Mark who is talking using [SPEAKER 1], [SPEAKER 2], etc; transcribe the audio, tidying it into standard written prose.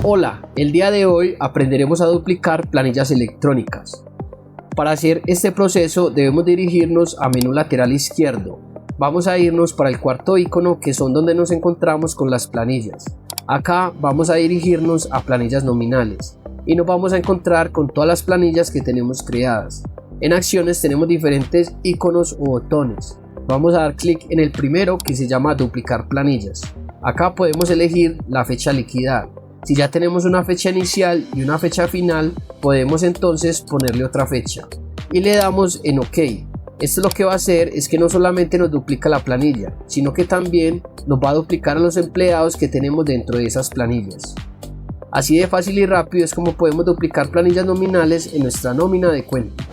[SPEAKER 1] Hola, el día de hoy aprenderemos a duplicar planillas electrónicas. Para hacer este proceso debemos dirigirnos a menú lateral izquierdo. Vamos a irnos para el cuarto icono, que son donde nos encontramos con las planillas. Acá vamos a dirigirnos a planillas nominales y nos vamos a encontrar con todas las planillas que tenemos creadas. En acciones tenemos diferentes iconos o botones. Vamos a dar clic en el primero, que se llama duplicar planillas. Acá podemos elegir la fecha a liquidar. Si ya tenemos una fecha inicial y una fecha final, podemos entonces ponerle otra fecha y le damos en OK. Esto lo que va a hacer es que no solamente nos duplica la planilla, sino que también nos va a duplicar a los empleados que tenemos dentro de esas planillas. Así de fácil y rápido es como podemos duplicar planillas nominales en nuestra nómina de cuenta.